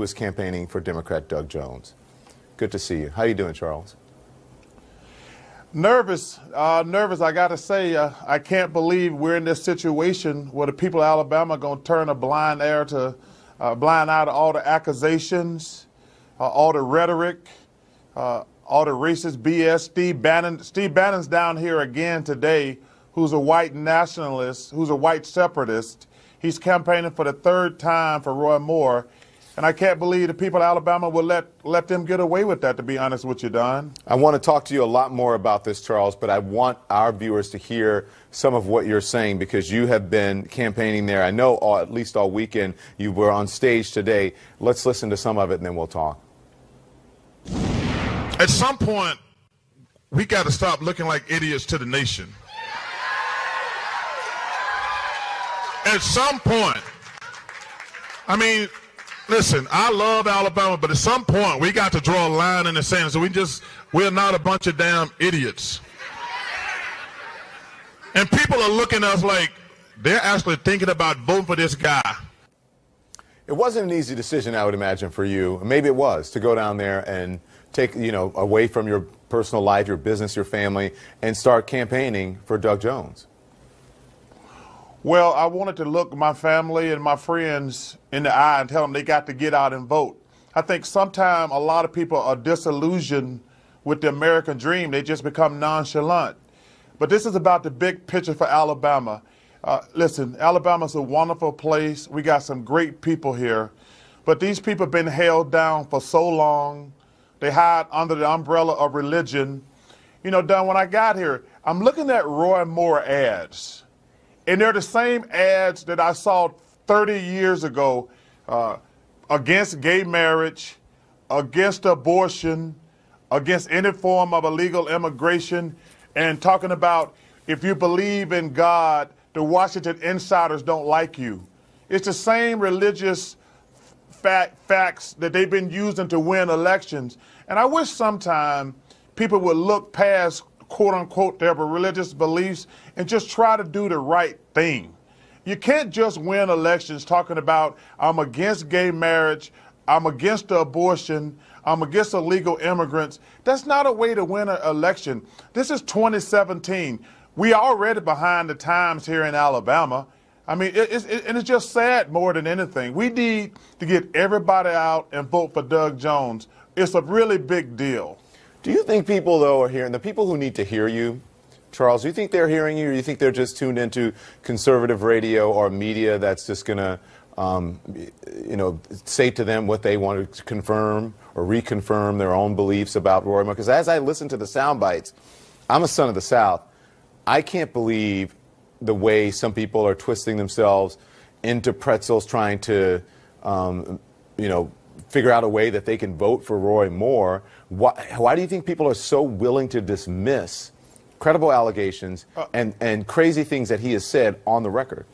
who is campaigning for Democrat Doug Jones. Good to see you. How you doing, Charles? Nervous, I got to say, I can't believe we're in this situation where the people of Alabama are going to turn a blind eye to all the accusations, all the rhetoric, all the racist BS. Steve Bannon's down here again today, who's a white nationalist, who's a white separatist. He's campaigning for the third time for Roy Moore. And I can't believe the people of Alabama will let them get away with that, to be honest with you, Don. I want to talk to you a lot more about this, Charles, but I want our viewers to hear some of what you're saying because you have been campaigning there. I know at least all weekend you were on stage today. Let's listen to some of it and then we'll talk. At some point, we got to stop looking like idiots to the nation. At some point, I mean, listen, I love Alabama, but at some point we got to draw a line in the sand. So we're not a bunch of damn idiots. And people are looking at us like they're actually thinking about voting for this guy. It wasn't an easy decision, I would imagine, for you. Maybe it was, to go down there and take, away from your personal life, your business, your family, and start campaigning for Doug Jones. Well, I wanted to look my family and my friends in the eye and tell them they got to get out and vote. I think sometimes a lot of people are disillusioned with the American dream. They just become nonchalant. But this is about the big picture for Alabama. Listen, Alabama's a wonderful place. We got some great people here. But these people have been held down for so long. They hide under the umbrella of religion. Don, when I got here, I'm looking at Roy Moore ads. And they're the same ads that I saw 30 years ago against gay marriage, against abortion, against any form of illegal immigration, and talking about if you believe in God, the Washington insiders don't like you. It's the same religious facts that they've been using to win elections. And I wish sometime people would look past quote unquote, their religious beliefs and just try to do the right thing. You can't just win elections talking about, I'm against gay marriage, I'm against the abortion, I'm against illegal immigrants. That's not a way to win an election. This is 2017. We are already behind the times here in Alabama. I mean, it's just sad more than anything. We need to get everybody out and vote for Doug Jones. It's a really big deal. Do you think people, though, are hearing, the people who need to hear you, Charles, do you think they're hearing you, or do you think they're just tuned into conservative radio or media that's just going to, say to them what they want to confirm or reconfirm their own beliefs about Roy Moore? Because as I listen to the sound bites, I'm a son of the South. I can't believe the way some people are twisting themselves into pretzels trying to, figure out a way that they can vote for Roy Moore. Why do you think people are so willing to dismiss credible allegations and crazy things that he has said on the record?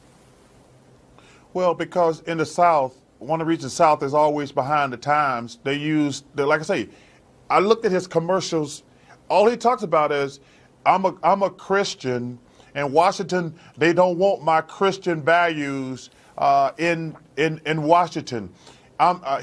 Well, because in the South, one of the reasons the South is always behind the times, like I say, I looked at his commercials. All he talks about is, I'm a Christian, and Washington, they don't want my Christian values in Washington.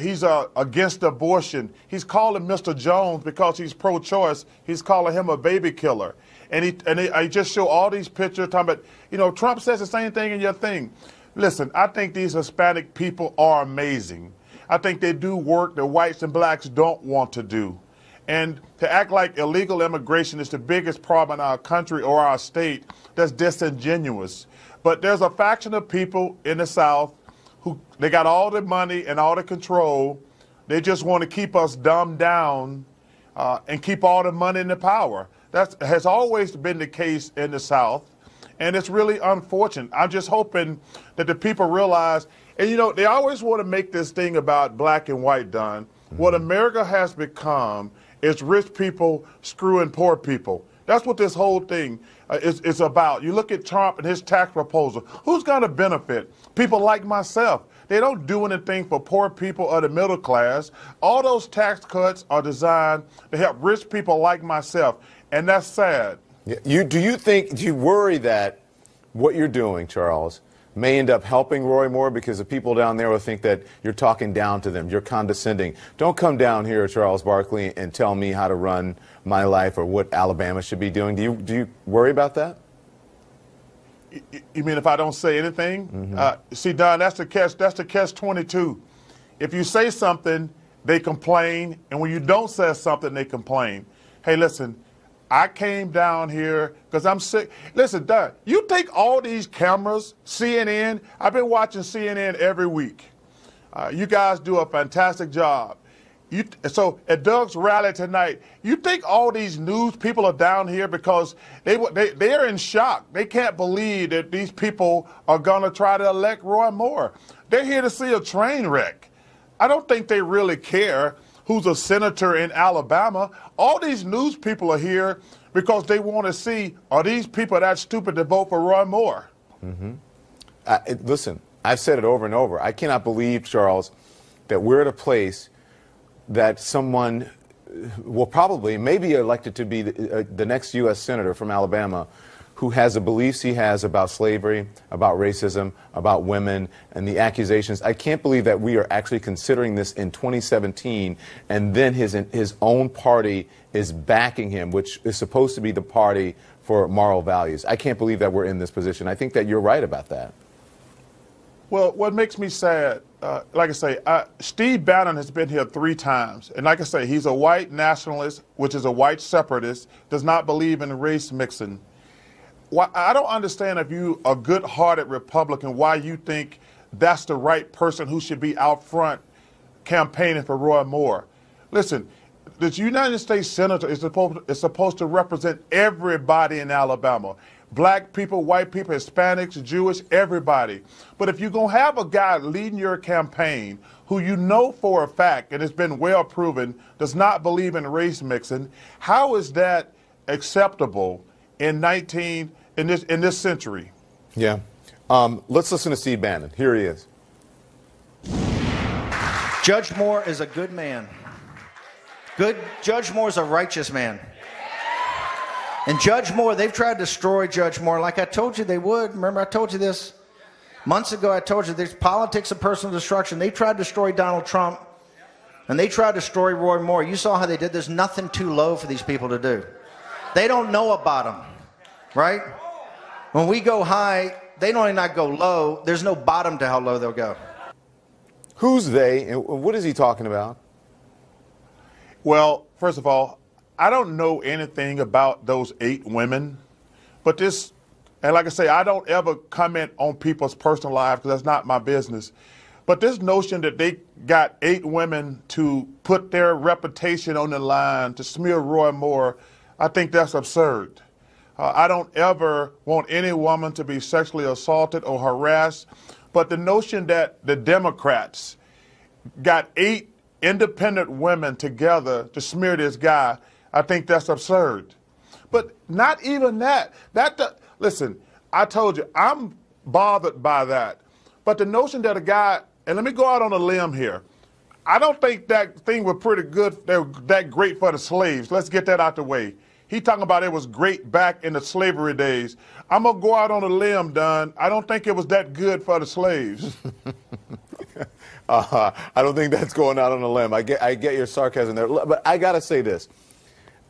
He's against abortion. He's calling Mr. Jones, because he's pro-choice, he's calling him a baby killer. And I just show all these pictures talking about, Trump says the same thing in your thing. Listen, I think these Hispanic people are amazing. I think they do work that whites and blacks don't want to do. And to act like illegal immigration is the biggest problem in our country or our state, that's disingenuous. But there's a faction of people in the South who they got all the money and all the control. They just want to keep us dumbed down and keep all the money and the power. That has always been the case in the South, and it's really unfortunate. I'm just hoping that the people realize, and they always want to make this thing about black and white, Don. What America has become is rich people screwing poor people. That's what this whole thing is about. You look at Trump and his tax proposal. Who's going to benefit? People like myself. They don't do anything for poor people or the middle class. All those tax cuts are designed to help rich people like myself, and that's sad. Do you worry that what you're doing, Charles, may end up helping Roy Moore because the people down there will think that you're talking down to them, you're condescending. Don't come down here, Charles Barkley, and tell me how to run my life or what Alabama should be doing. Do you worry about that? You mean if I don't say anything? Mm-hmm. See, Don, that's the catch-22. If you say something, they complain, and when you don't say something, they complain. Hey, listen, I came down here because I'm sick. Listen, Don, you take all these cameras, CNN. I've been watching CNN every week. You guys do a fantastic job. So at Doug's rally tonight, you think all these news people are down here because they're in shock. They can't believe that these people are going to try to elect Roy Moore. They're here to see a train wreck. I don't think they really care who's a senator in Alabama. All these news people are here because they want to see, are these people that stupid to vote for Roy Moore? Mm-hmm. Listen, I've said it over and over. I cannot believe, Charles, that we're at a place that someone will probably, maybe elected to be the next U.S. Senator from Alabama who has the beliefs he has about slavery, about racism, about women, and the accusations. I can't believe that we are actually considering this in 2017, and then his own party is backing him, which is supposed to be the party for moral values. I can't believe that we're in this position. I think that you're right about that. Well, what makes me sad, like I say, Steve Bannon has been here 3 times. And like I say, he's a white nationalist, which is a white separatist, does not believe in race mixing. I don't understand, if you a good-hearted Republican, why you think that's the right person who should be out front campaigning for Roy Moore. Listen, the United States Senator is supposed to represent everybody in Alabama. Black people, white people, Hispanics, Jewish, everybody. But if you're going to have a guy leading your campaign who you know for a fact, and it's been well proven, does not believe in race mixing, how is that acceptable in this century? Yeah. Let's listen to Steve Bannon. Here he is. Judge Moore is a good man. Judge Moore is a righteous man. And Judge Moore, they've tried to destroy Judge Moore like I told you they would. Remember, I told you this months ago. I told you there's politics of personal destruction. They tried to destroy Donald Trump, and they tried to destroy Roy Moore. You saw how they did. There's nothing too low for these people to do. They don't know about them, right? When we go high, they don't even not go low. There's no bottom to how low they'll go. Who's they, and what is he talking about? Well, first of all, I don't know anything about those 8 women, but this, and like I say, I don't ever comment on people's personal lives because that's not my business. But this notion that they got 8 women to put their reputation on the line to smear Roy Moore, I think that's absurd. I don't ever want any woman to be sexually assaulted or harassed, but the notion that the Democrats got 8 independent women together to smear this guy, I think that's absurd. But not even that. Listen, I told you, I'm bothered by that. But the notion that a guy, and let me go out on a limb here, I don't think that thing was pretty good, that great for the slaves. Let's get that out the way. He talking about it was great back in the slavery days. I'm going to go out on a limb, Don. I don't think it was that good for the slaves. I don't think that's going out on a limb. I get your sarcasm there. But I got to say this.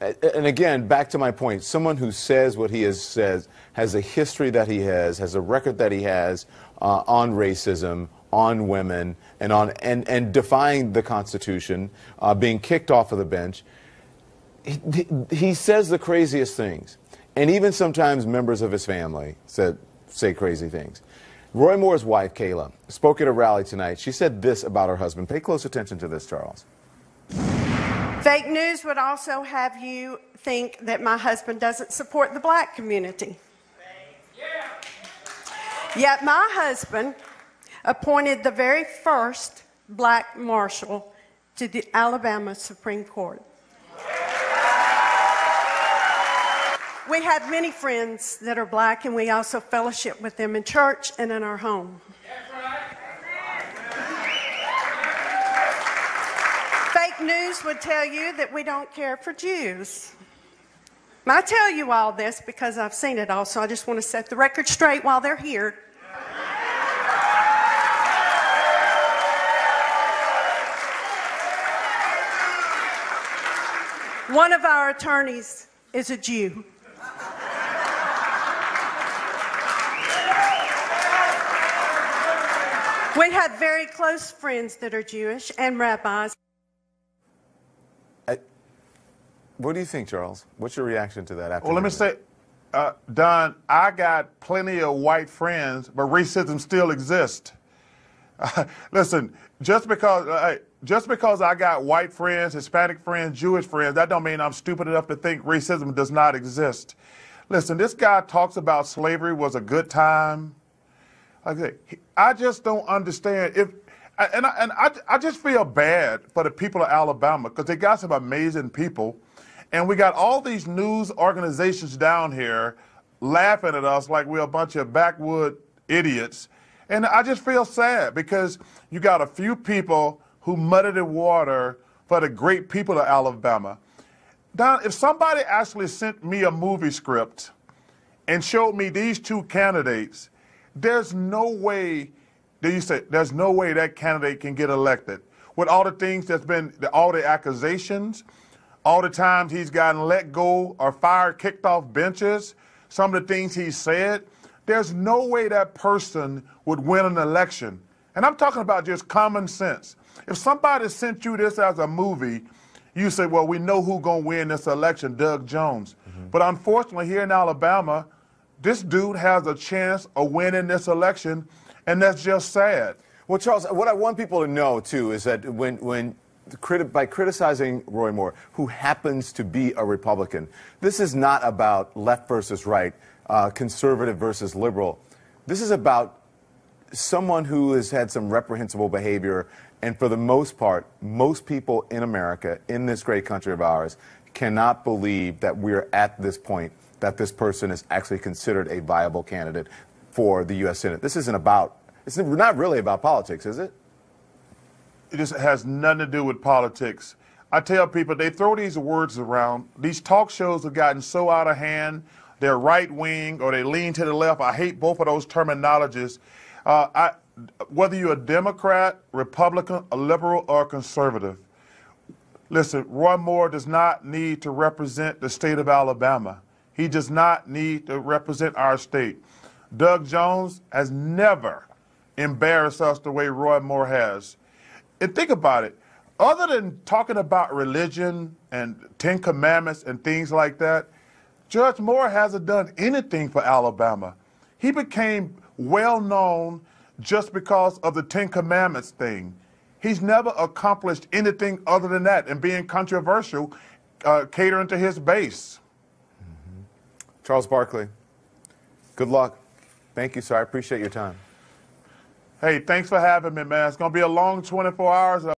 And again, back to my point, someone who says what he says, has a history that he has a record that he has on racism, on women, and defying the Constitution, being kicked off of the bench. He says the craziest things. And even sometimes members of his family say crazy things. Roy Moore's wife, Kayla, spoke at a rally tonight. She said this about her husband. Pay close attention to this, Charles. Fake news would also have you think that my husband doesn't support the black community. Yet my husband appointed the very first black marshal to the Alabama Supreme Court. We have many friends that are black, and we also fellowship with them in church and in our home. Fake news would tell you that we don't care for Jews. I tell you all this because I've seen it all, so I just want to set the record straight while they're here. One of our attorneys is a Jew. We have very close friends that are Jewish and rabbis. What do you think, Charles? What's your reaction to that? After Well, let me say, Don, I got plenty of white friends, but racism still exists. Listen, just because I got white friends, Hispanic friends, Jewish friends, that don't mean I'm stupid enough to think racism does not exist. Listen, this guy talks about slavery was a good time. Like I say, I just don't understand I just feel bad for the people of Alabama because they got some amazing people, and we got all these news organizations down here laughing at us like we're a bunch of backwood idiots. And I just feel sad because you got a few people who muddied the water for the great people of Alabama. Don, if somebody actually sent me a movie script and showed me these two candidates, there's no way that candidate can get elected. With all the things that's been, all the accusations, all the times he's gotten let go or fired, kicked off benches, some of the things he said, there's no way that person would win an election. And I'm talking about just common sense. If somebody sent you this as a movie, you say, well, we know who's going to win this election, Doug Jones. Mm-hmm. But unfortunately, here in Alabama, this dude has a chance of winning this election, and that's just sad. Well, Charles, what I want people to know, too, is that by criticizing Roy Moore, who happens to be a Republican, this is not about left versus right, conservative versus liberal. This is about someone who has had some reprehensible behavior, and for the most part, most people in America, in this great country of ours, cannot believe that we're at this point, that this person is actually considered a viable candidate for the U.S. Senate. This isn't about, it's not really about politics, is it? It just has nothing to do with politics. I tell people, they throw these words around. These talk shows have gotten so out of hand. They're right wing or they lean to the left. I hate both of those terminologies. Whether you're a Democrat, Republican, a liberal, or a conservative, listen, Roy Moore does not need to represent the state of Alabama. He does not need to represent our state. Doug Jones has never embarrassed us the way Roy Moore has. And think about it. Other than talking about religion and 10 Commandments and things like that, Judge Moore hasn't done anything for Alabama. He became well known just because of the 10 Commandments thing. He's never accomplished anything other than that and being controversial, catering to his base. Mm-hmm. Charles Barkley, good luck. Thank you, sir. I appreciate your time. Hey, thanks for having me, man. It's going to be a long 24 hours.